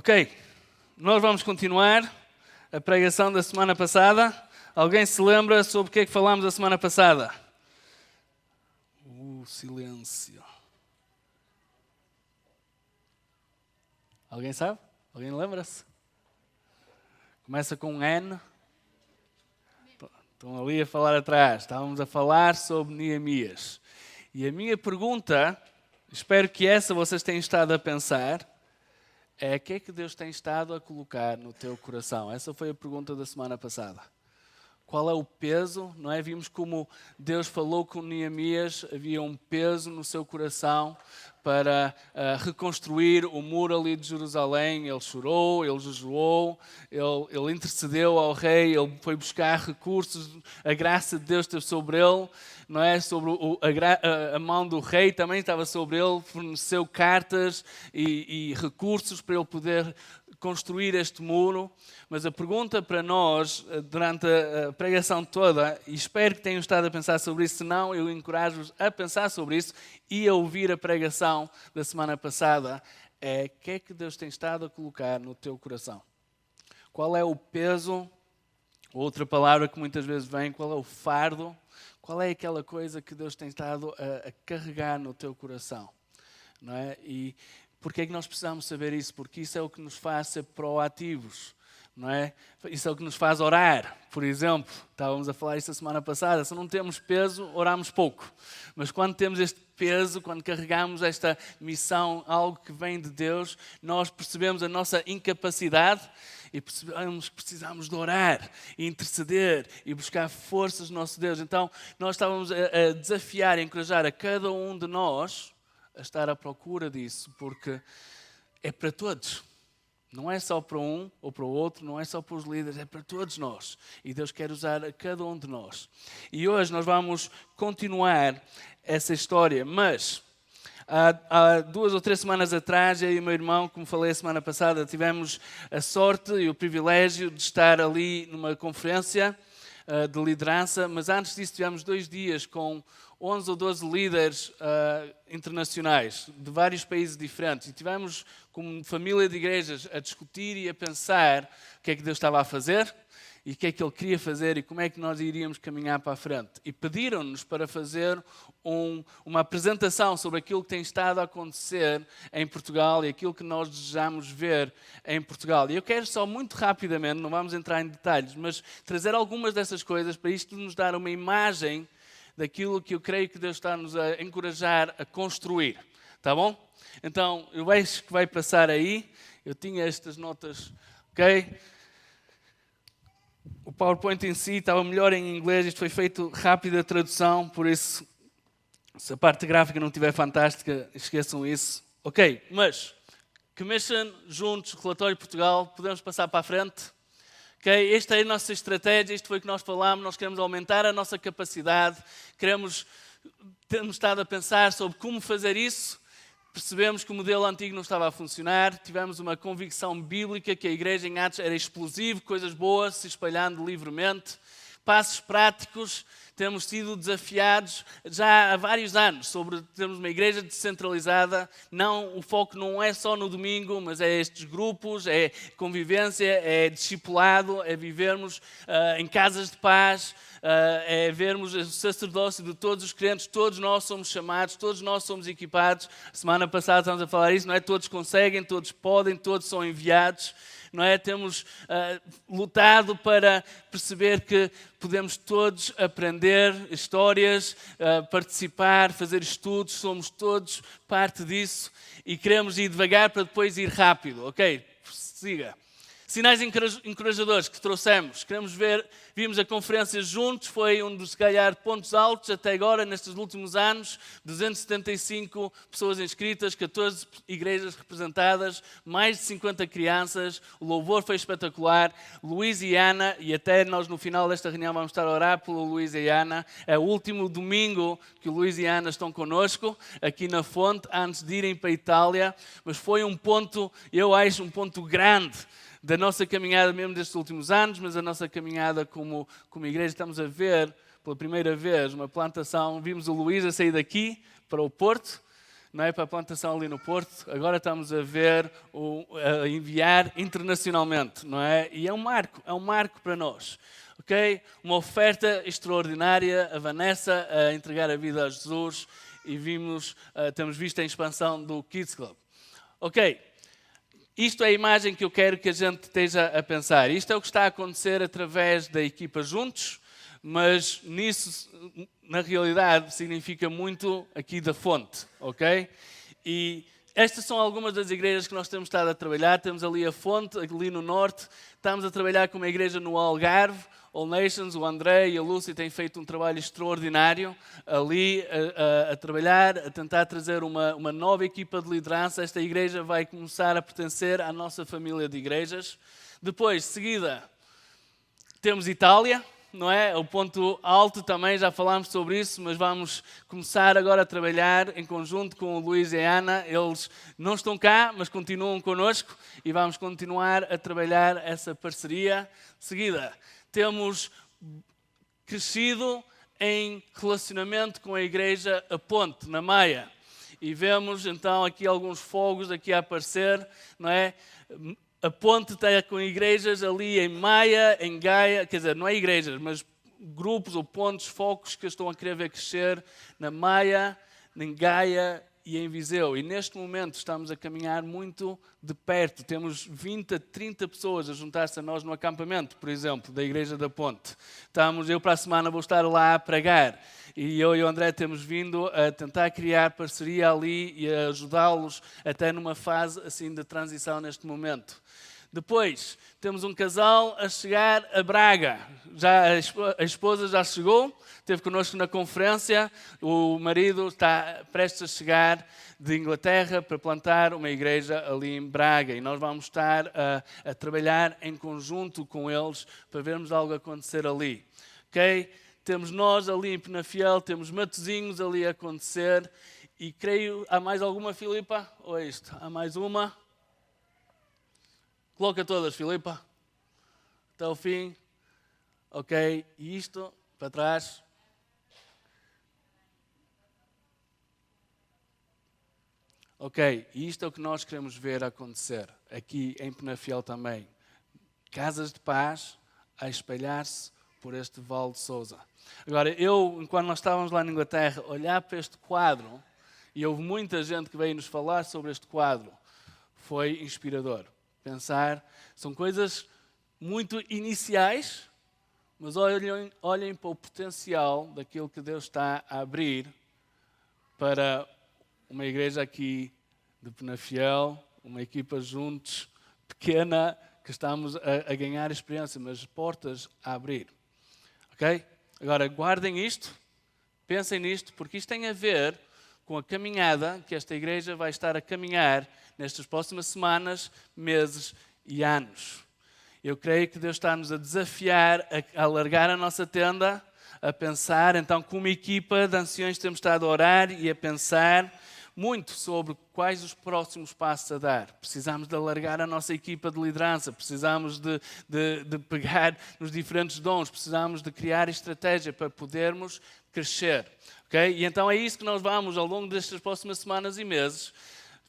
Ok, nós vamos continuar a pregação da semana passada. Alguém se lembra sobre o que é que falámos a semana passada? Silêncio. Alguém sabe? Alguém lembra-se? Começa com um N. Estão ali a falar atrás. Estávamos a falar sobre Neemias. E a minha pergunta, espero que essa vocês tenham estado a pensar, é o que é que Deus tem estado a colocar no teu coração? Essa foi a pergunta da semana passada. Qual é o peso? Não é? Vimos como Deus falou com Neemias, havia um peso no seu coração para reconstruir o muro ali de Jerusalém. Ele chorou, ele jejuou, ele intercedeu ao rei, ele foi buscar recursos, a graça de Deus esteve sobre ele, não é? Sobre a mão do rei também estava sobre ele, forneceu cartas e recursos para ele poder construir este muro. Mas a pergunta para nós, durante a pregação toda, e espero que tenham estado a pensar sobre isso, se não, eu encorajo-vos a pensar sobre isso e a ouvir a pregação da semana passada, é o que é que Deus tem estado a colocar no teu coração? Qual é o peso, outra palavra que muitas vezes vem, qual é o fardo, qual é aquela coisa que Deus tem estado a carregar no teu coração? Não é? E porquê é que nós precisamos saber isso? Porque isso é o que nos faz ser proativos. Não é? Isso é o que nos faz orar, por exemplo. Estávamos a falar isso a semana passada. Se não temos peso, oramos pouco. Mas quando temos este peso, quando carregamos esta missão, algo que vem de Deus, nós percebemos a nossa incapacidade e percebemos que precisamos de orar, e interceder e buscar forças no nosso Deus. Então, nós estávamos a desafiar e encorajar a cada um de nós a estar à procura disso, porque é para todos. Não é só para um ou para o outro, não é só para os líderes, é para todos nós. E Deus quer usar a cada um de nós. E hoje nós vamos continuar essa história, mas há 2 ou 3 semanas atrás, eu e o meu irmão, como falei a semana passada, tivemos a sorte e o privilégio de estar ali numa conferência de liderança, mas antes disso tivemos 2 dias com 11 ou 12 líderes internacionais de vários países diferentes e tivemos como família de igrejas a discutir e a pensar o que é que Deus estava a fazer e o que é que Ele queria fazer e como é que nós iríamos caminhar para a frente. E pediram-nos para fazer uma apresentação sobre aquilo que tem estado a acontecer em Portugal e aquilo que nós desejamos ver em Portugal. E eu quero só muito rapidamente, não vamos entrar em detalhes, mas trazer algumas dessas coisas para isto nos dar uma imagem daquilo que eu creio que Deus está-nos a encorajar a construir. Tá bom? Então, eu acho que vai passar aí. Eu tinha estas notas, ok? O PowerPoint em si estava melhor em inglês. Isto foi feito rápida tradução, por isso, se a parte gráfica não estiver fantástica, esqueçam isso. Ok, mas Commission, juntos, Relatório de Portugal, podemos passar para a frente? Okay, esta é a nossa estratégia, isto foi o que nós falámos, nós queremos aumentar a nossa capacidade, temos estado a pensar sobre como fazer isso, percebemos que o modelo antigo não estava a funcionar, tivemos uma convicção bíblica que a igreja em Atos era explosiva, coisas boas se espalhando livremente, passos práticos, temos sido desafiados já há vários anos sobre termos uma igreja descentralizada. Não, o foco não é só no domingo, mas é estes grupos, é convivência, é discipulado, é vivermos em casas de paz, é vermos o sacerdócio de todos os crentes. Todos nós somos chamados, todos nós somos equipados. Semana passada estávamos a falar isso, não é? Todos conseguem, todos podem, todos são enviados. Não é? Temos lutado para perceber que podemos todos aprender histórias, participar, fazer estudos, somos todos parte disso e queremos ir devagar para depois ir rápido. Ok, siga. Sinais encorajadores que trouxemos. Vimos a conferência juntos, foi um dos, se calhar, pontos altos até agora, nestes últimos anos. 275 pessoas inscritas, 14 igrejas representadas, mais de 50 crianças. O louvor foi espetacular. Luís e Ana, e até nós no final desta reunião vamos estar a orar pelo Luís e Ana. É o último domingo que o Luís e Ana estão connosco, aqui na Fonte, antes de irem para a Itália. Mas foi um ponto, eu acho, um ponto grande da nossa caminhada mesmo destes últimos anos, mas a nossa caminhada como igreja. Estamos a ver, pela primeira vez, uma plantação. Vimos o Luís a sair daqui para o Porto, não é, para a plantação ali no Porto, agora estamos a ver a enviar internacionalmente, não é? E é um marco para nós. Ok? Uma oferta extraordinária, a Vanessa a entregar a vida a Jesus e temos visto a expansão do Kids Club. Ok, isto é a imagem que eu quero que a gente esteja a pensar. Isto é o que está a acontecer através da equipa juntos, mas nisso, na realidade, significa muito aqui da fonte, ok? E estas são algumas das igrejas que nós temos estado a trabalhar. Temos ali a fonte, ali no norte. Estamos a trabalhar com uma igreja no Algarve, All Nations. O André e a Lúcia têm feito um trabalho extraordinário ali a trabalhar, a tentar trazer uma nova equipa de liderança. Esta igreja vai começar a pertencer à nossa família de igrejas. Depois, de seguida, temos Itália. Não é? O ponto alto também, já falámos sobre isso, mas vamos começar agora a trabalhar em conjunto com o Luís e a Ana. Eles não estão cá, mas continuam connosco e vamos continuar a trabalhar essa parceria. De seguida, temos crescido em relacionamento com a igreja A Ponte, na Maia. E vemos então aqui alguns fogos aqui a aparecer, não é? A Ponte está com igrejas ali em Maia, em Gaia, quer dizer, não é igrejas, mas grupos ou pontos, focos que estão a querer ver crescer na Maia, em Gaia e em Viseu. E neste momento estamos a caminhar muito de perto. Temos 20 a 30 pessoas a juntar-se a nós no acampamento, por exemplo, da Igreja da Ponte. Eu para a semana vou estar lá a pregar. E eu e o André temos vindo a tentar criar parceria ali e a ajudá-los até numa fase assim de transição neste momento. Depois, temos um casal a chegar a Braga. A esposa já chegou, esteve connosco na conferência. O marido está prestes a chegar de Inglaterra para plantar uma igreja ali em Braga. E nós vamos estar a trabalhar em conjunto com eles para vermos algo acontecer ali. Ok? Temos nós ali em Penafiel, temos Matosinhos ali a acontecer. E creio, há mais alguma, Filipa? Ou é isto? Há mais uma? Coloca todas, Filipa. Até o fim. Ok. E isto, para trás. Ok. E isto é o que nós queremos ver acontecer aqui em Penafiel também. Casas de paz a espalhar-se por este Vale de Sousa. Agora, enquanto nós estávamos lá na Inglaterra, olhar para este quadro, e houve muita gente que veio nos falar sobre este quadro, foi inspirador. Pensar, são coisas muito iniciais, mas olhem para o potencial daquilo que Deus está a abrir para uma igreja aqui de Penafiel, uma equipa juntos, pequena, que estamos a ganhar experiência, mas portas a abrir. Ok? Agora, guardem isto, pensem nisto, porque isto tem a ver com a caminhada que esta igreja vai estar a caminhar nestas próximas semanas, meses e anos. Eu creio que Deus está-nos a desafiar a alargar a nossa tenda, a pensar. Então, como equipa de anciões, temos estado a orar e a pensar muito sobre quais os próximos passos a dar. Precisamos de alargar a nossa equipa de liderança, precisamos de pegar nos diferentes dons, precisamos de criar estratégia para podermos crescer. Okay? E então é isso que nós vamos, ao longo destas próximas semanas e meses,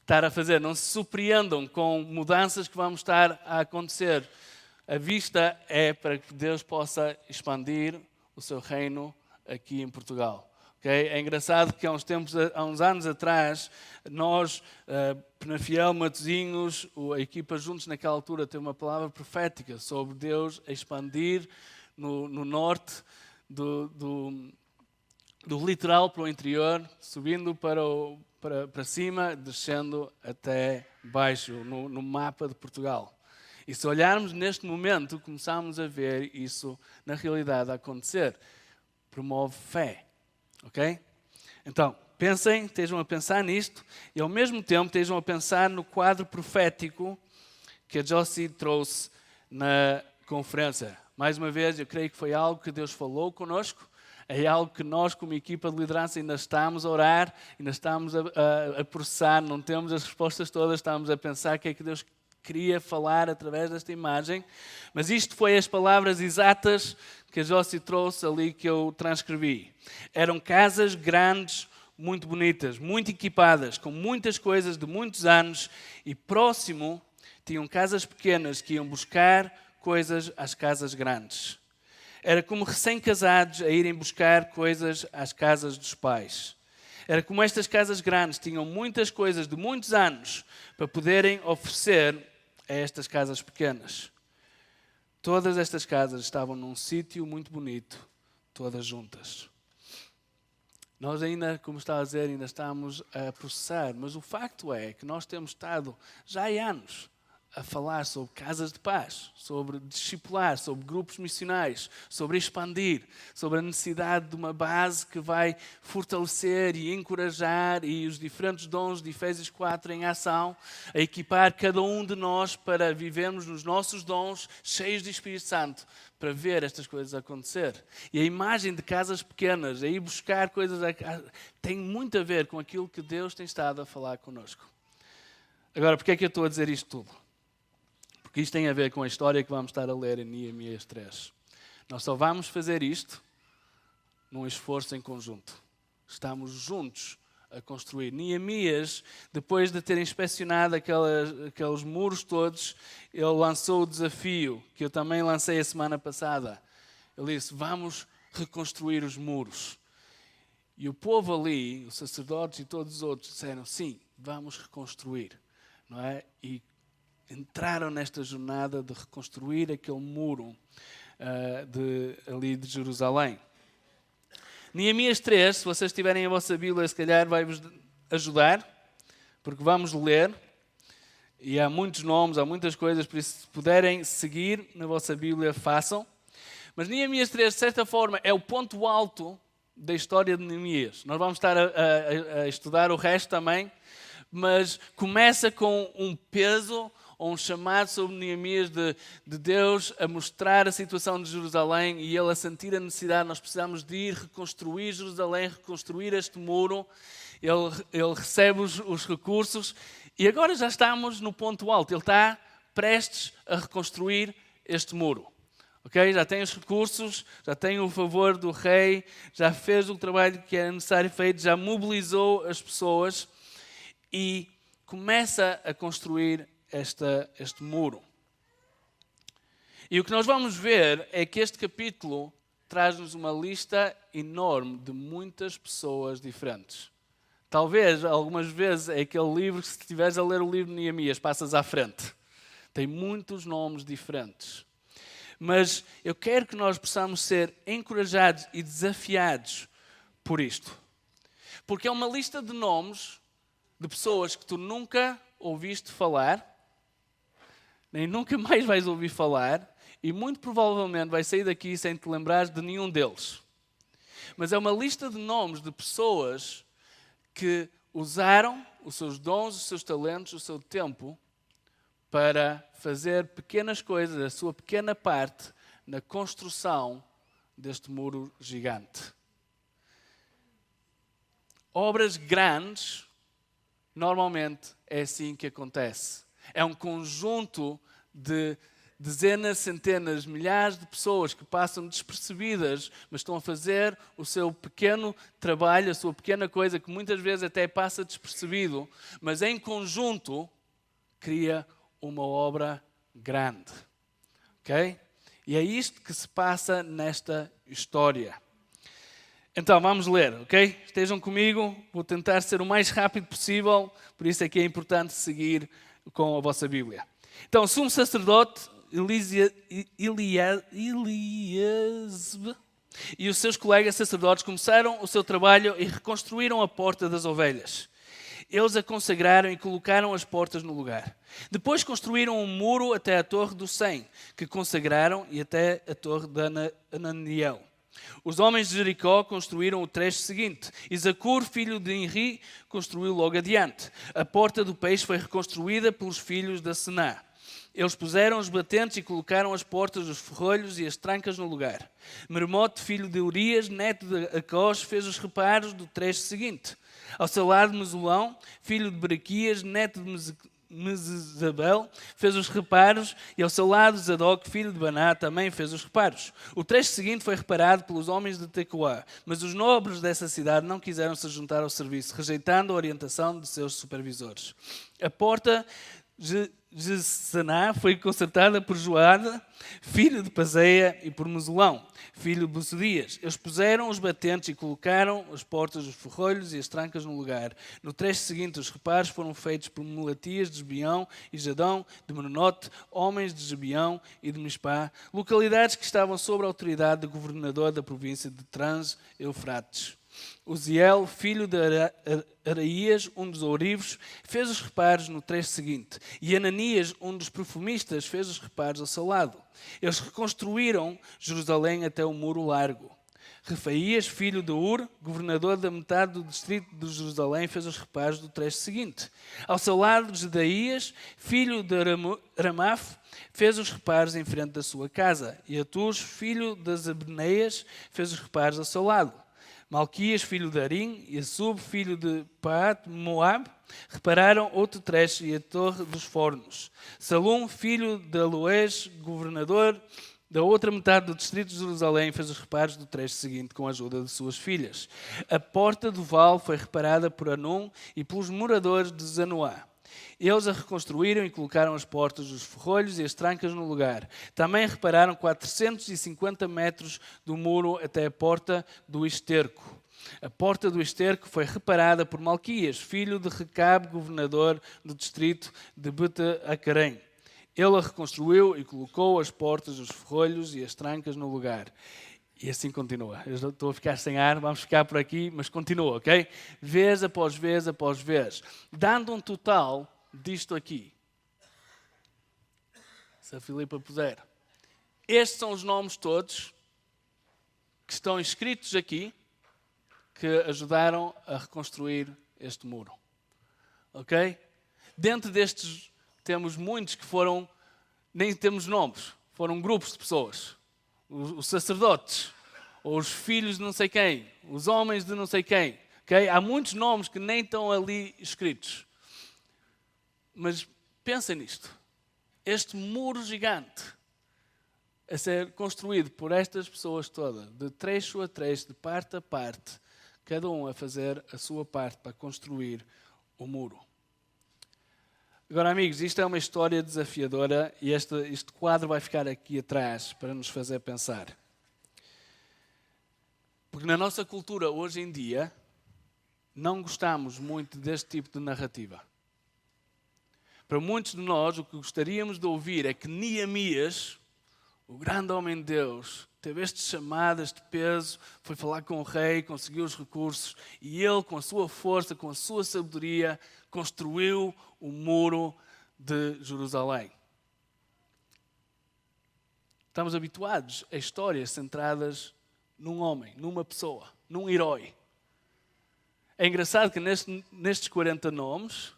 estar a fazer. Não se surpreendam com mudanças que vamos estar a acontecer. A vista é para que Deus possa expandir o seu reino aqui em Portugal. Okay? É engraçado que há uns anos atrás, nós, Penafiel, Matosinhos, a equipa juntos naquela altura, teve uma palavra profética sobre Deus a expandir no norte do litoral para o interior, subindo para cima, descendo até baixo, no mapa de Portugal. E se olharmos neste momento, começamos a ver isso na realidade acontecer. Promove fé. Ok? Então, pensem, estejam a pensar nisto e ao mesmo tempo estejam a pensar no quadro profético que a Josie trouxe na conferência. Mais uma vez, eu creio que foi algo que Deus falou connosco, é algo que nós, como equipa de liderança, ainda estamos a orar, ainda estamos a processar, não temos as respostas todas, estamos a pensar o que é que Deus queria falar através desta imagem, mas isto foi as palavras exatas que a Josie trouxe ali que eu transcrevi. Eram casas grandes, muito bonitas, muito equipadas, com muitas coisas de muitos anos, e próximo tinham casas pequenas que iam buscar coisas às casas grandes. Era como recém-casados a irem buscar coisas às casas dos pais. Era como estas casas grandes tinham muitas coisas de muitos anos para poderem oferecer a estas casas pequenas. Todas estas casas estavam num sítio muito bonito, todas juntas. Nós ainda, como estava a dizer, ainda estamos a processar, mas o facto é que nós temos estado já há anos a falar sobre casas de paz, sobre discipular, sobre grupos missionais, sobre expandir, sobre a necessidade de uma base que vai fortalecer e encorajar e os diferentes dons de Efésios 4 em ação, a equipar cada um de nós para vivermos nos nossos dons cheios de Espírito Santo, para ver estas coisas acontecer. E a imagem de casas pequenas, a ir buscar coisas, tem muito a ver com aquilo que Deus tem estado a falar connosco. Agora, porquê é que eu estou a dizer isto tudo? Porque isto tem a ver com a história que vamos estar a ler em Neemias 3. Nós só vamos fazer isto num esforço em conjunto. Estamos juntos a construir. Neemias, depois de ter inspecionado aqueles muros todos, ele lançou o desafio, que eu também lancei a semana passada. Ele disse, vamos reconstruir os muros. E o povo ali, os sacerdotes e todos os outros, disseram, sim, vamos reconstruir. Não é? E entraram nesta jornada de reconstruir aquele muro ali de Jerusalém. Neemias 3, se vocês tiverem a vossa Bíblia, se calhar vai-vos ajudar, porque vamos ler, e há muitos nomes, há muitas coisas, por isso se puderem seguir na vossa Bíblia, façam. Mas Neemias 3, de certa forma, é o ponto alto da história de Neemias. Nós vamos estar a estudar o resto também, mas começa com um peso, ou um chamado sobre Neemias de Deus a mostrar a situação de Jerusalém e ele a sentir a necessidade, nós precisamos de ir reconstruir Jerusalém, reconstruir este muro. Ele recebe os recursos e agora já estamos no ponto alto. Ele está prestes a reconstruir este muro. Okay? Já tem os recursos, já tem o favor do rei, já fez o trabalho que era necessário feito, já mobilizou as pessoas e começa a construir este muro. E o que nós vamos ver é que este capítulo traz-nos uma lista enorme de muitas pessoas diferentes. Talvez, algumas vezes, é aquele livro que se estiveres a ler o livro de Neemias, passas à frente. Tem muitos nomes diferentes. Mas eu quero que nós possamos ser encorajados e desafiados por isto. Porque é uma lista de nomes de pessoas que tu nunca ouviste falar, nem nunca mais vais ouvir falar, e muito provavelmente vais sair daqui sem te lembrares de nenhum deles. Mas é uma lista de nomes de pessoas que usaram os seus dons, os seus talentos, o seu tempo para fazer pequenas coisas, a sua pequena parte na construção deste muro gigante. Obras grandes, normalmente é assim que acontece. É um conjunto de dezenas, centenas, milhares de pessoas que passam despercebidas, mas estão a fazer o seu pequeno trabalho, a sua pequena coisa, que muitas vezes até passa despercebido, mas em conjunto cria uma obra grande. Ok? E é isto que se passa nesta história. Então, vamos ler, ok? Estejam comigo, vou tentar ser o mais rápido possível, por isso é que é importante seguir com a vossa Bíblia. Então, o sumo sacerdote Eliasbe e os seus colegas sacerdotes começaram o seu trabalho e reconstruíram a porta das ovelhas. Eles a consagraram e colocaram as portas no lugar. Depois construíram um muro até a torre do Sem, que consagraram, e até a torre de Ananiel. Os homens de Jericó construíram o trecho seguinte. Isakur, filho de Inri, construiu logo adiante. A porta do peixe foi reconstruída pelos filhos da Sená. Eles puseram os batentes e colocaram as portas, os ferrolhos e as trancas no lugar. Mermote, filho de Urias, neto de Acós, fez os reparos do trecho seguinte. Ao seu lado, Mesulão, filho de Berequias, neto Mesezabel fez os reparos, e ao seu lado Zadok, filho de Baná, também fez os reparos. O trecho seguinte foi reparado pelos homens de Tecoá, mas os nobres dessa cidade não quiseram se juntar ao serviço, rejeitando a orientação de seus supervisores. A porta de Saná foi consertada por Joada, filho de Paseia, e por Mesulão, filho de Bucedias. Eles puseram os batentes e colocaram as portas, os ferrolhos e as trancas no lugar. No trecho seguinte, os reparos foram feitos por Melatias de Gibeão e Jadão de Menonote, homens de Gibeão e de Mispá, localidades que estavam sob a autoridade do governador da província de Trans-Eufrates. Uziel, filho de Araías, um dos ourivos, fez os reparos no trecho seguinte. E Ananias, um dos perfumistas, fez os reparos ao seu lado. Eles reconstruíram Jerusalém até o muro largo. Refaías, filho de Ur, governador da metade do distrito de Jerusalém, fez os reparos do trecho seguinte. Ao seu lado, Gedaías, filho de Ramaf, fez os reparos em frente da sua casa. E Atus, filho das Abneias, fez os reparos ao seu lado. Malquias, filho de Arim, e Assub, filho de Paat, Moab, repararam outro trecho e a torre dos fornos. Salum, filho de Aloés, governador da outra metade do distrito de Jerusalém, fez os reparos do trecho seguinte com a ajuda de suas filhas. A porta do vale foi reparada por Anum e pelos moradores de Zanoá. Eles a reconstruíram e colocaram as portas, os ferrolhos e as trancas no lugar. Também repararam 450 metros do muro até a porta do esterco. A porta do esterco foi reparada por Malquias, filho de Recabe, governador do distrito de Bet-Acarém. Ele a reconstruiu e colocou as portas, os ferrolhos e as trancas no lugar. E assim continua. Eu estou a ficar sem ar, vamos ficar por aqui, mas continua, ok? Vez após vez após vez. Dando um total disto aqui. Se a Filipa puder. Estes são os nomes todos que estão escritos aqui, que ajudaram a reconstruir este muro. Ok? Dentro destes temos muitos que foram, nem temos nomes, foram grupos de pessoas. Os sacerdotes, ou os filhos de não sei quem, os homens de não sei quem. Okay? Há muitos nomes que nem estão ali escritos. Mas pensa nisto. Este muro gigante a ser construído por estas pessoas todas, de trecho a trecho, de parte a parte, cada um a fazer a sua parte para construir o muro. Agora, amigos, isto é uma história desafiadora e este quadro vai ficar aqui atrás para nos fazer pensar. Porque na nossa cultura, hoje em dia, não gostamos muito deste tipo de narrativa. Para muitos de nós, o que gostaríamos de ouvir é que Neemias, o grande homem de Deus, teve este chamado, este peso, foi falar com o rei, conseguiu os recursos e ele, com a sua força, com a sua sabedoria, construiu o muro de Jerusalém. Estamos habituados a histórias centradas num homem, numa pessoa, num herói. É engraçado que nestes 40 nomes,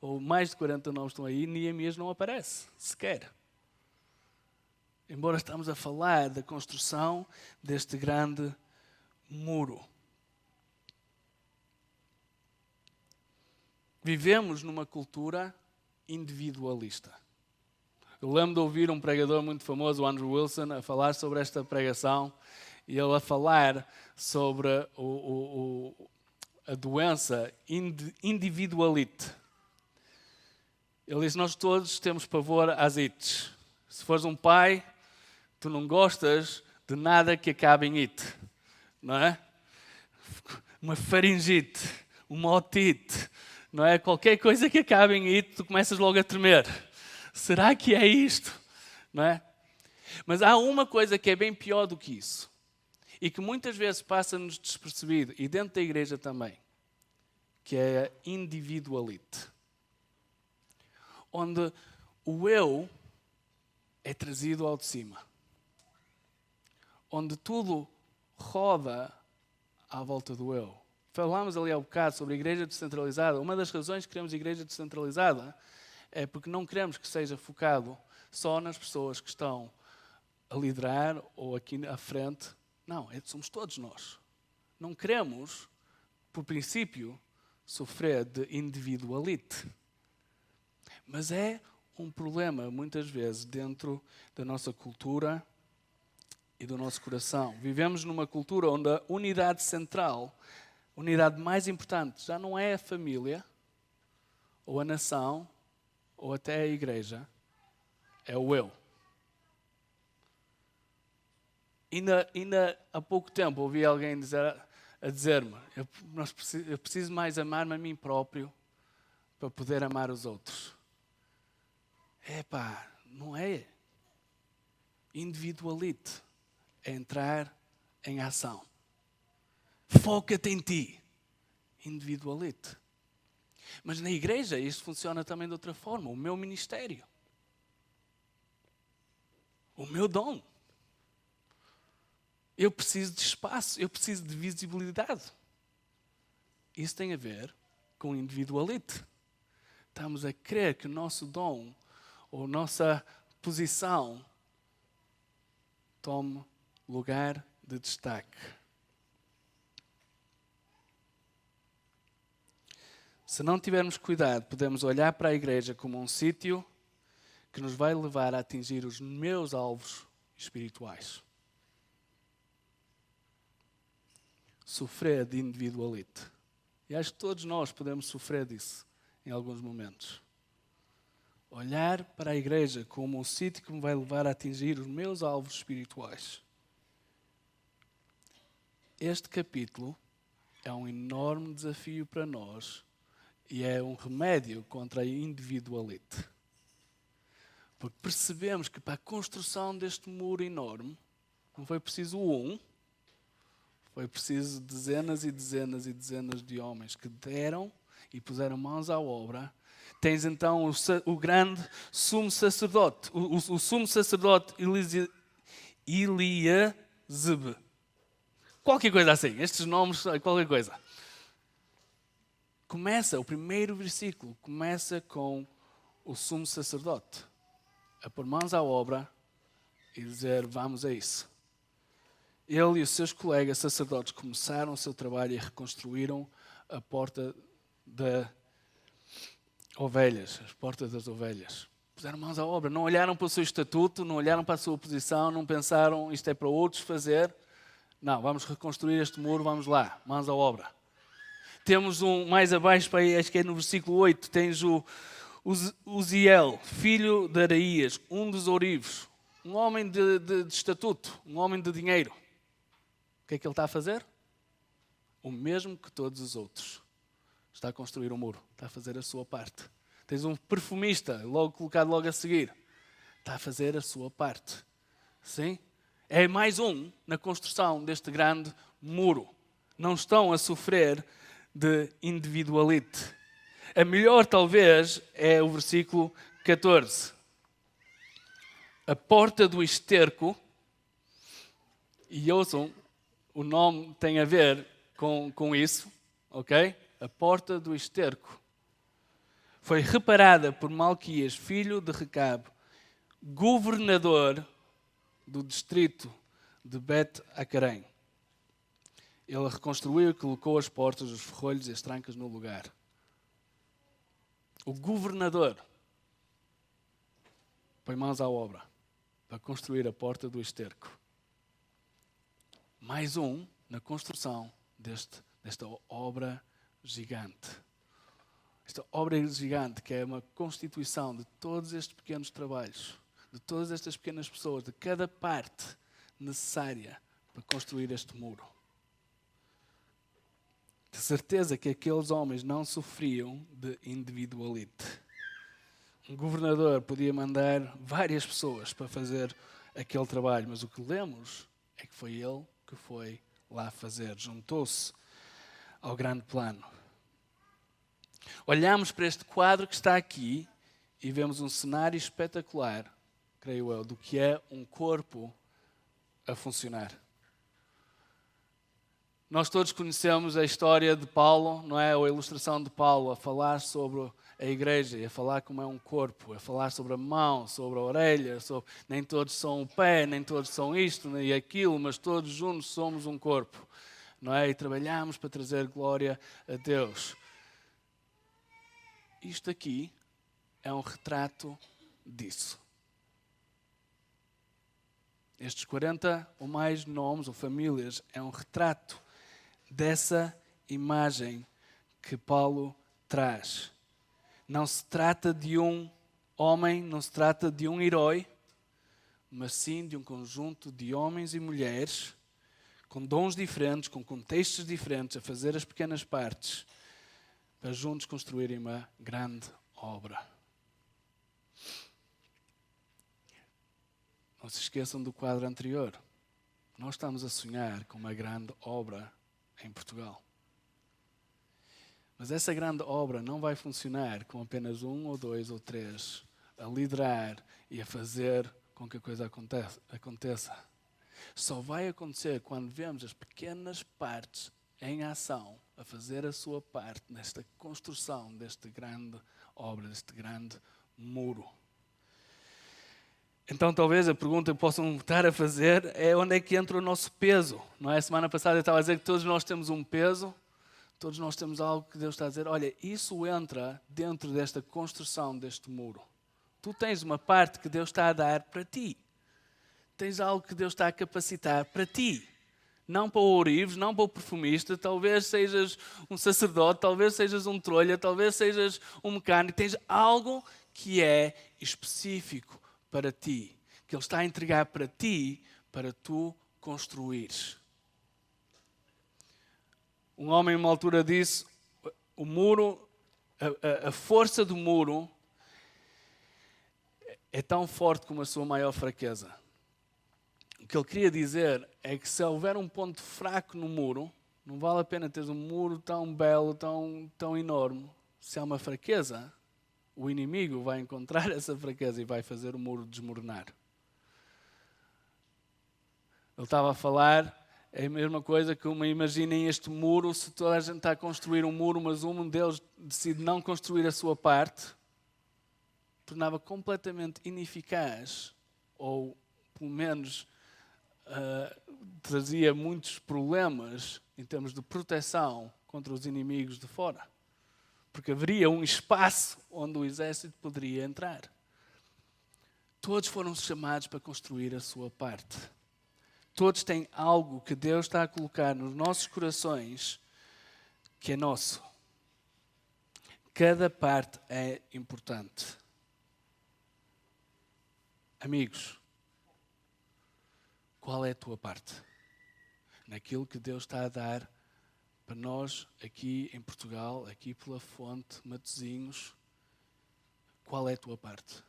ou mais de 40 nomes estão aí, Neemias não aparece sequer. Embora estamos a falar da construção deste grande muro. Vivemos numa cultura individualista. Eu lembro de ouvir um pregador muito famoso, o Andrew Wilson, a falar sobre esta pregação e ele a falar sobre a doença individualite. Ele diz, nós todos temos pavor às ites. Se fores um pai, tu não gostas de nada que acabe em it, não é? Uma faringite, uma otite, não é? Qualquer coisa que acabe em it, tu começas logo a tremer. Será que é isto? Não é? Mas há uma coisa que é bem pior do que isso e que muitas vezes passa-nos despercebido, e dentro da igreja também, que é a individualite. Onde o eu é trazido ao de cima. Onde tudo roda à volta do eu. Falámos ali há um bocado sobre a igreja descentralizada. Uma das razões que queremos a igreja descentralizada é porque não queremos que seja focado só nas pessoas que estão a liderar ou aqui à frente. Não, somos todos nós. Não queremos, por princípio, sofrer de individualite. Mas é um problema, muitas vezes, dentro da nossa cultura e do nosso coração. Vivemos numa cultura onde a unidade central, a unidade mais importante, já não é a família, ou a nação, ou até a igreja, é o eu. Ainda há pouco tempo ouvi alguém a dizer-me, eu preciso mais amar-me a mim próprio para poder amar os outros. Não é. Individualite é entrar em ação. Foca-te em ti. Individualite. Mas na igreja isto funciona também de outra forma. O meu ministério. O meu dom. Eu preciso de espaço. Eu preciso de visibilidade. Isso tem a ver com individualite. Estamos a crer que o nosso dom ou nossa posição tome lugar de destaque. Se não tivermos cuidado, podemos olhar para a igreja como um sítio que nos vai levar a atingir os meus alvos espirituais. Sofrer de individualite. E acho que todos nós podemos sofrer disso em alguns momentos. Olhar para a igreja como um sítio que me vai levar a atingir os meus alvos espirituais. Este capítulo é um enorme desafio para nós e é um remédio contra a individualite. Porque percebemos que para a construção deste muro enorme não foi preciso foi preciso dezenas e dezenas e dezenas de homens que deram e puseram mãos à obra. Tens então o grande sumo sacerdote, o sumo sacerdote Eliasib. Qualquer coisa assim, estes nomes, qualquer coisa. O primeiro versículo começa com o sumo sacerdote a pôr mãos à obra e dizer, vamos a isso. Ele e os seus colegas sacerdotes começaram o seu trabalho e reconstruíram a porta das ovelhas. Puseram mãos à obra, não olharam para o seu estatuto, não olharam para a sua posição, não pensaram, isto é para outros fazer. Não, vamos reconstruir este muro, vamos lá, mãos à obra. Temos mais abaixo, acho que é no versículo 8, tens o Uziel, filho de Araías, um dos ourivos, um homem de estatuto, um homem de dinheiro. O que é que ele está a fazer? O mesmo que todos os outros. Está a construir um muro, está a fazer a sua parte. Tens um perfumista, colocado logo a seguir. Está a fazer a sua parte. Sim? É mais um na construção deste grande muro. Não estão a sofrer de individualite. A melhor, talvez, é o versículo 14. A porta do esterco, e ouçam, o nome tem a ver com isso, ok? A porta do esterco foi reparada por Malquias, filho de Recabe, governador do distrito de Bet-Acarém. Ele reconstruiu e colocou as portas, os ferrolhos e as trancas no lugar. O governador põe mãos à obra para construir a porta do esterco. Mais um na construção desta obra gigante. Esta obra gigante que é uma constituição de todos estes pequenos trabalhos, de todas estas pequenas pessoas, de cada parte necessária para construir este muro. De certeza que aqueles homens não sofriam de individualite. Um governador podia mandar várias pessoas para fazer aquele trabalho, mas o que lemos é que foi ele que foi lá fazer, juntou-se ao grande plano. Olhamos para este quadro que está aqui e vemos um cenário espetacular, creio eu, do que é um corpo a funcionar. Nós todos conhecemos a história de Paulo, não é? Ou a ilustração de Paulo a falar sobre a igreja, e a falar como é um corpo, a falar sobre a mão, sobre a orelha, nem todos são o pé, nem todos são isto nem aquilo, mas todos juntos somos um corpo, não é? E trabalhamos para trazer glória a Deus. Isto aqui é um retrato disso. Estes 40 ou mais nomes ou famílias é um retrato dessa imagem que Paulo traz. Não se trata de um homem, não se trata de um herói, mas sim de um conjunto de homens e mulheres com dons diferentes, com contextos diferentes, a fazer as pequenas partes para juntos construírem uma grande obra. Não se esqueçam do quadro anterior. Nós estamos a sonhar com uma grande obra em Portugal. Mas essa grande obra não vai funcionar com apenas 1 ou 2 ou 3 a liderar e a fazer com que a coisa aconteça. Só vai acontecer quando vemos as pequenas partes em ação, a fazer a sua parte nesta construção desta grande obra, deste grande muro. Então talvez a pergunta que possam estar a fazer é onde é que entra o nosso peso. Não é? Semana passada eu estava a dizer que todos nós temos um peso, todos nós temos algo que Deus está a dizer. Olha, isso entra dentro desta construção deste muro. Tu tens uma parte que Deus está a dar para ti. Tens algo que Deus está a capacitar para ti. Não para o ourives, não para o perfumista. Talvez sejas um sacerdote, talvez sejas um trolha, talvez sejas um mecânico. Tens algo que é específico para ti, que Ele está a entregar para ti, para tu construires. Um homem, uma altura, disse: o muro, a força do muro é tão forte como a sua maior fraqueza. O que ele queria dizer é que se houver um ponto fraco no muro, não vale a pena teres um muro tão belo, tão enorme. Se há uma fraqueza, o inimigo vai encontrar essa fraqueza e vai fazer o muro desmoronar. Ele estava a falar, é a mesma coisa que imaginem este muro, se toda a gente está a construir um muro, mas um deles decide não construir a sua parte, tornava completamente ineficaz, ou pelo menos trazia muitos problemas em termos de proteção contra os inimigos de fora. Porque haveria um espaço onde o exército poderia entrar. Todos foram chamados para construir a sua parte. Todos têm algo que Deus está a colocar nos nossos corações que é nosso. Cada parte é importante. Amigos, qual é a tua parte? Naquilo que Deus está a dar para nós aqui em Portugal, aqui pela Fonte, Matosinhos, qual é a tua parte?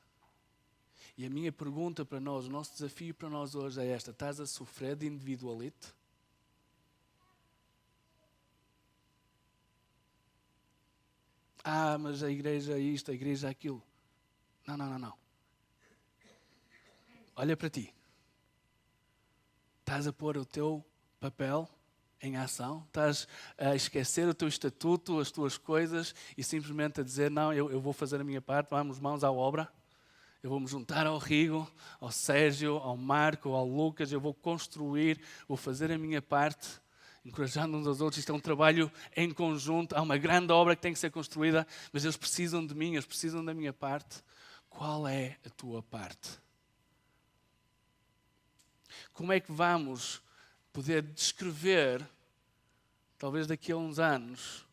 E a minha pergunta para nós, o nosso desafio para nós hoje é esta: estás a sofrer de individualite? Mas a igreja é isto, a igreja é aquilo. Não. Olha para ti. Estás a pôr o teu papel em ação? Estás a esquecer o teu estatuto, as tuas coisas e simplesmente a dizer: não, eu vou fazer a minha parte, vamos mãos à obra. Eu vou me juntar ao Rigo, ao Sérgio, ao Marco, ao Lucas, eu vou construir, vou fazer a minha parte, encorajando uns aos outros. Isto é um trabalho em conjunto, há uma grande obra que tem que ser construída, mas eles precisam de mim, eles precisam da minha parte. Qual é a tua parte? Como é que vamos poder descrever, talvez daqui a uns anos,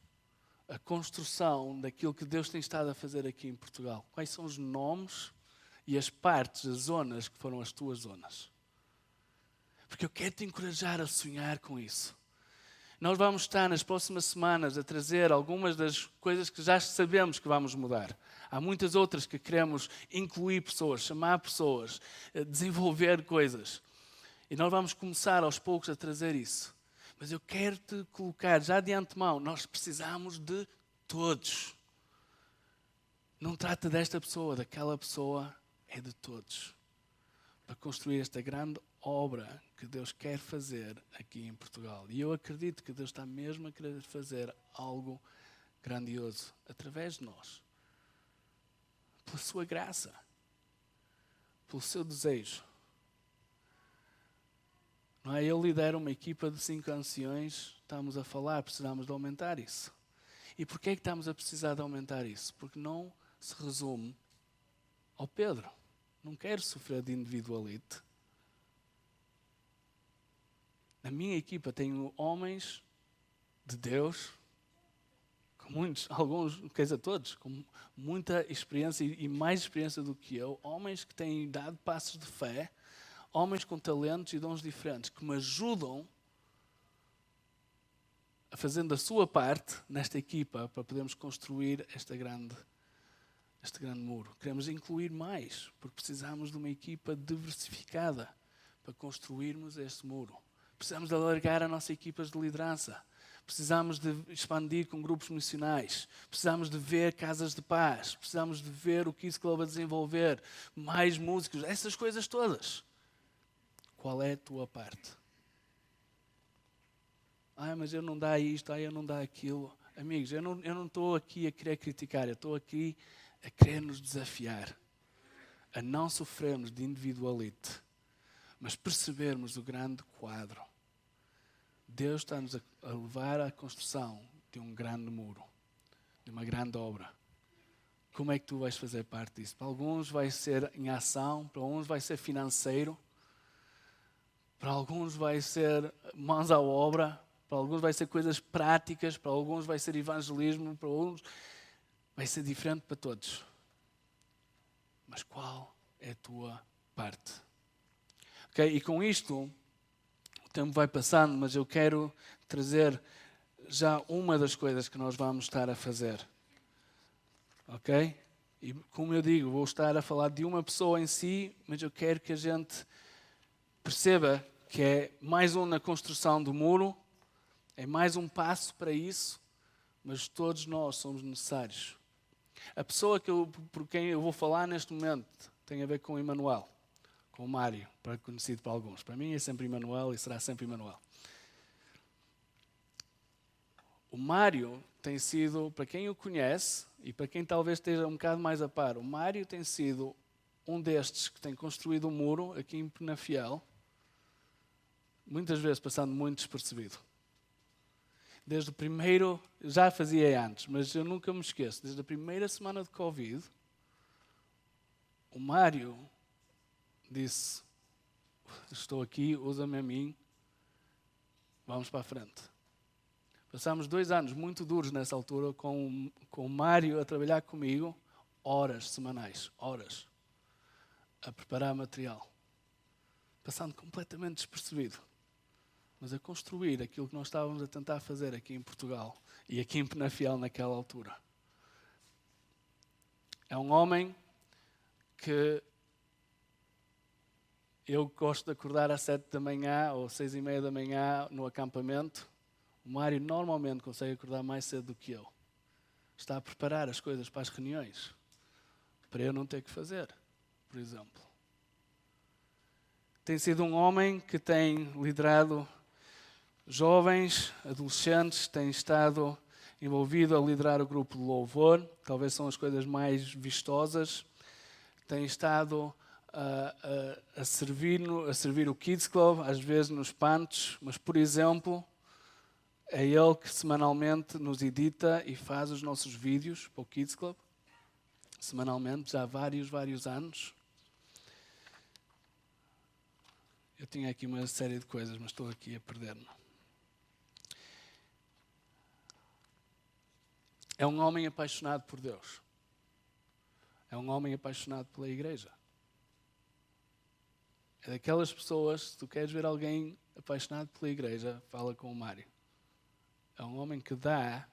a construção daquilo que Deus tem estado a fazer aqui em Portugal? Quais são os nomes e as partes, as zonas que foram as tuas zonas? Porque eu quero te encorajar a sonhar com isso. Nós vamos estar nas próximas semanas a trazer algumas das coisas que já sabemos que vamos mudar. Há muitas outras que queremos incluir pessoas, chamar pessoas, desenvolver coisas. E nós vamos começar aos poucos a trazer isso. Mas eu quero te colocar já de antemão, nós precisamos de todos. Não trata desta pessoa, daquela pessoa, é de todos. Para construir esta grande obra que Deus quer fazer aqui em Portugal. E eu acredito que Deus está mesmo a querer fazer algo grandioso através de nós. Pela sua graça. Pelo seu desejo. Não é? Eu lidero uma equipa de 5 anciões, estamos a falar, precisamos de aumentar isso. E porquê é que estamos a precisar de aumentar isso? Porque não se resume Pedro, não quero sofrer de individualite. Na minha equipa tenho homens de Deus, com alguns, quer dizer, todos, com muita experiência e mais experiência do que eu, homens que têm dado passos de fé, homens com talentos e dons diferentes, que me ajudam a fazendo a sua parte nesta equipa para podermos construir este grande muro. Queremos incluir mais, porque precisamos de uma equipa diversificada para construirmos este muro. Precisamos de alargar as nossas equipas de liderança. Precisamos de expandir com grupos missionais. Precisamos de ver casas de paz. Precisamos de ver o Kids Club a desenvolver. Mais músicos. Essas coisas todas. Qual é a tua parte? Mas eu não dá isto. Eu não dá aquilo. Amigos, eu não estou aqui a querer criticar. Eu estou aqui a querer nos desafiar. A não sofrermos de individualite. Mas percebermos o grande quadro. Deus está-nos a levar à construção de um grande muro, de uma grande obra. Como é que tu vais fazer parte disso? Para alguns vai ser em ação, para uns vai ser financeiro, para alguns vai ser mãos à obra, para alguns vai ser coisas práticas, para alguns vai ser evangelismo, para alguns vai ser diferente para todos. Mas qual é a tua parte? Ok? E com isto, o tempo vai passando, mas eu quero trazer já uma das coisas que nós vamos estar a fazer. Ok? E como eu digo, vou estar a falar de uma pessoa em si, mas eu quero que a gente perceba que é mais um na construção do muro, é mais um passo para isso, mas todos nós somos necessários. A pessoa por quem eu vou falar neste momento tem a ver com o Emanuel. Com o Mário, conhecido para alguns. Para mim é sempre Emanuel e será sempre Emanuel. O Mário tem sido, para quem o conhece, e para quem talvez esteja um bocado mais a par, o Mário tem sido um destes que tem construído um muro aqui em Penafiel, muitas vezes passando muito despercebido. Desde o primeiro, já fazia antes, mas eu nunca me esqueço, desde a primeira semana de Covid, o Mário disse, estou aqui, usa-me a mim, vamos para a frente. Passámos 2 anos muito duros nessa altura com o Mário a trabalhar comigo, horas semanais, horas, a preparar material. Passando completamente despercebido, mas a construir aquilo que nós estávamos a tentar fazer aqui em Portugal e aqui em Penafiel naquela altura. É um homem que eu gosto de acordar às 7 da manhã ou 6:30 da manhã no acampamento. O Mário normalmente consegue acordar mais cedo do que eu. Está a preparar as coisas para as reuniões. Para eu não ter que fazer, por exemplo. Tem sido um homem que tem liderado jovens, adolescentes, tem estado envolvido a liderar o grupo de louvor. Talvez são as coisas mais vistosas. Tem estado a servir o Kids Club, às vezes nos pantos, mas, por exemplo, é ele que semanalmente nos edita e faz os nossos vídeos para o Kids Club, semanalmente, já há vários anos. Eu tinha aqui uma série de coisas, mas estou aqui a perder-me. É um homem apaixonado por Deus. É um homem apaixonado pela igreja. É daquelas pessoas, se tu queres ver alguém apaixonado pela igreja, fala com o Mário. É um homem que dá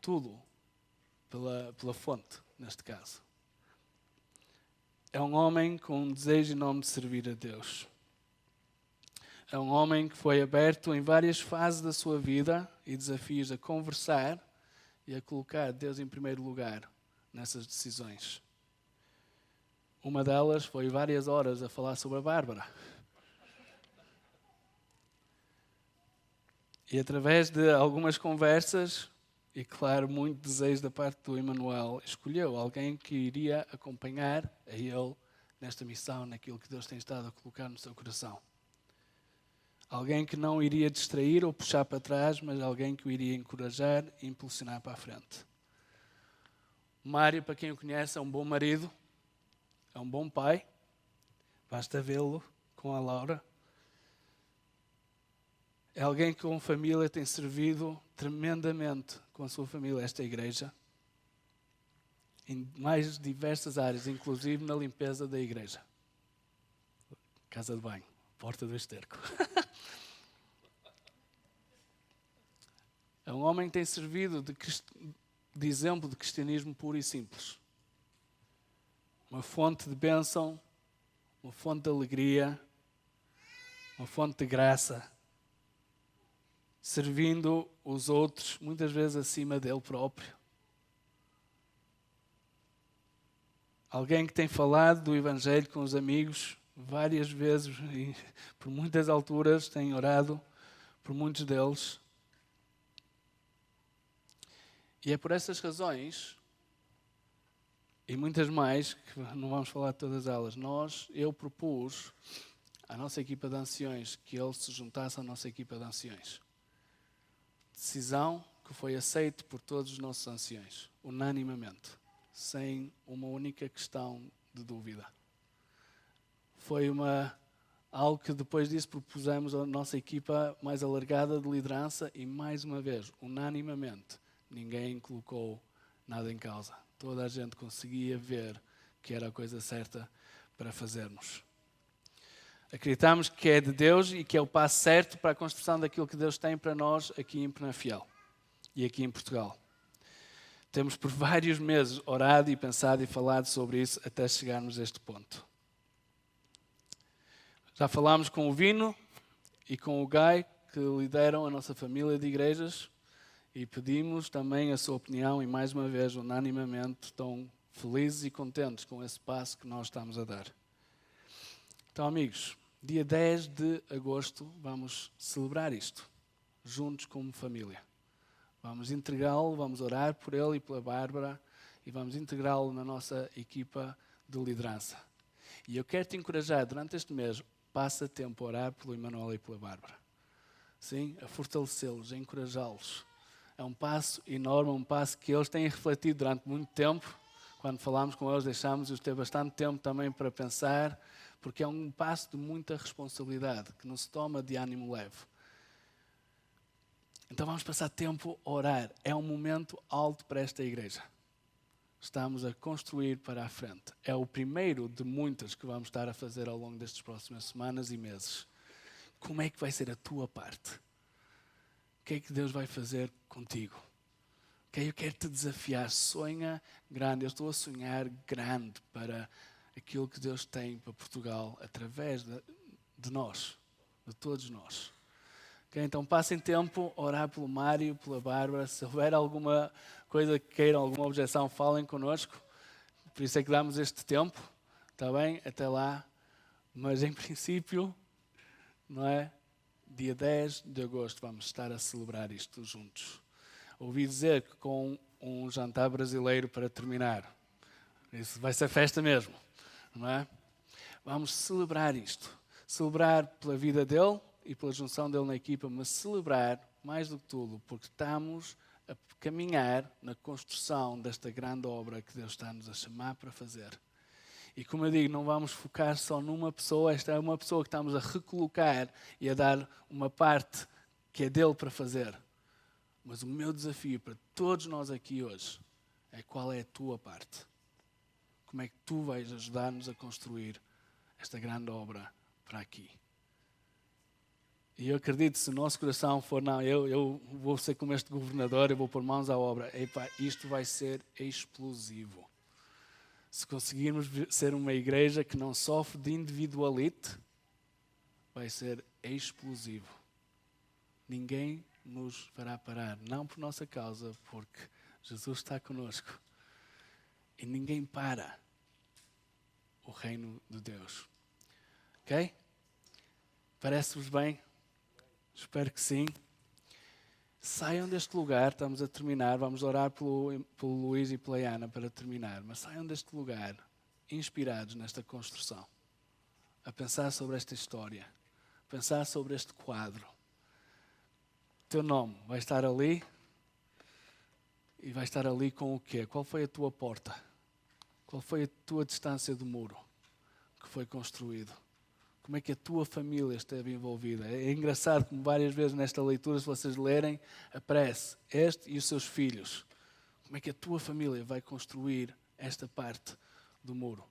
tudo pela fonte, neste caso. É um homem com um desejo enorme de servir a Deus. É um homem que foi aberto em várias fases da sua vida e desafios a conversar e a colocar Deus em primeiro lugar nessas decisões. Uma delas foi várias horas a falar sobre a Bárbara. E através de algumas conversas, e claro, muito desejo da parte do Emanuel, escolheu alguém que iria acompanhar a ele nesta missão, naquilo que Deus tem estado a colocar no seu coração. Alguém que não iria distrair ou puxar para trás, mas alguém que o iria encorajar e impulsionar para a frente. Mário, para quem o conhece, é um bom marido, é um bom pai, basta vê-lo com a Laura. É alguém que com a família tem servido tremendamente com a sua família esta igreja, em mais diversas áreas, inclusive na limpeza da igreja. Casa de banho, porta do esterco. É um homem que tem servido de exemplo de cristianismo puro e simples. Uma fonte de bênção, uma fonte de alegria, uma fonte de graça, servindo os outros, muitas vezes acima dele próprio. Alguém que tem falado do Evangelho com os amigos várias vezes e por muitas alturas tem orado por muitos deles. E é por essas razões, e muitas mais, que não vamos falar de todas elas, eu propus à nossa equipa de anciões que ele se juntasse à nossa equipa de anciões. Decisão que foi aceita por todos os nossos anciões, unanimemente, sem uma única questão de dúvida. Foi algo que depois disso propusemos à nossa equipa mais alargada de liderança e, mais uma vez, unanimemente, ninguém colocou nada em causa. Toda a gente conseguia ver que era a coisa certa para fazermos. Acreditamos que é de Deus e que é o passo certo para a construção daquilo que Deus tem para nós aqui em Penafiel e aqui em Portugal. Temos por vários meses orado e pensado e falado sobre isso até chegarmos a este ponto. Já falámos com o Vino e com o Gai, que lideram a nossa família de igrejas, e pedimos também a sua opinião e, mais uma vez, unanimemente, estão felizes e contentes com esse passo que nós estamos a dar. Então, amigos, dia 10 de agosto vamos celebrar isto, juntos como família. Vamos entregá-lo, vamos orar por ele e pela Bárbara e vamos integrá-lo na nossa equipa de liderança. E eu quero te encorajar, durante este mês, passa tempo a orar pelo Emanuel e pela Bárbara. Sim, a fortalecê-los, a encorajá-los. É um passo enorme, um passo que eles têm refletido durante muito tempo. Quando falámos com eles, deixámos-os ter bastante tempo também para pensar, porque é um passo de muita responsabilidade, que não se toma de ânimo leve. Então vamos passar tempo a orar. É um momento alto para esta igreja. Estamos a construir para a frente. É o primeiro de muitas que vamos estar a fazer ao longo destas próximas semanas e meses. Como é que vai ser a tua parte? O que é que Deus vai fazer contigo? Okay? Eu quero te desafiar. Sonha grande. Eu estou a sonhar grande para aquilo que Deus tem para Portugal através de nós, de todos nós. Okay? Então passem tempo a orar pelo Mário, pela Bárbara. Se houver alguma coisa que queiram, alguma objeção, falem connosco. Por isso é que damos este tempo. Está bem? Até lá. Mas em princípio, não é? Dia 10 de agosto vamos estar a celebrar isto juntos. Ouvi dizer que com um jantar brasileiro para terminar. Isso vai ser festa mesmo, não é? Vamos celebrar isto. Celebrar pela vida dele e pela junção dele na equipa, mas celebrar, mais do que tudo, porque estamos a caminhar na construção desta grande obra que Deus está-nos a chamar para fazer. E como eu digo, não vamos focar só numa pessoa, esta é uma pessoa que estamos a recolocar e a dar uma parte que é dele para fazer. Mas o meu desafio para todos nós aqui hoje é qual é a tua parte. Como é que tu vais ajudar-nos a construir esta grande obra para aqui. E eu acredito, se o nosso coração for, não, eu vou ser como este governador, eu vou pôr mãos à obra, epá, isto vai ser explosivo. Se conseguirmos ser uma igreja que não sofre de individualite, vai ser explosivo. Ninguém nos fará parar, não por nossa causa, porque Jesus está conosco. E ninguém para o reino de Deus. Ok? Parece-vos bem? Espero que sim. Saiam deste lugar, estamos a terminar, vamos orar pelo Luís e pela Ana para terminar, mas saiam deste lugar inspirados nesta construção, a pensar sobre esta história, a pensar sobre este quadro. O teu nome vai estar ali e vai estar ali com o quê? Qual foi a tua porta? Qual foi a tua distância do muro que foi construído? Como é que a tua família esteve envolvida? É engraçado como várias vezes nesta leitura, se vocês lerem, aparece este e os seus filhos. Como é que a tua família vai construir esta parte do muro?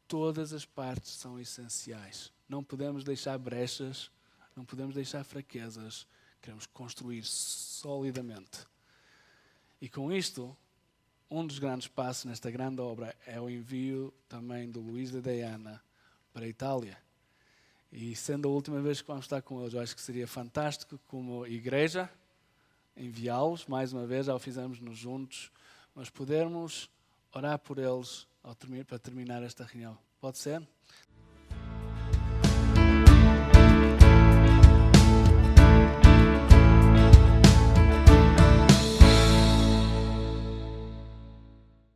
Todas as partes são essenciais. Não podemos deixar brechas, não podemos deixar fraquezas. Queremos construir solidamente. E com isto, um dos grandes passos nesta grande obra é o envio também do Luís e da Diana para a Itália. E sendo a última vez que vamos estar com eles, eu acho que seria fantástico como igreja enviá-los, mais uma vez, já o fizemos nos juntos, mas podermos orar por eles para terminar esta reunião. Pode ser?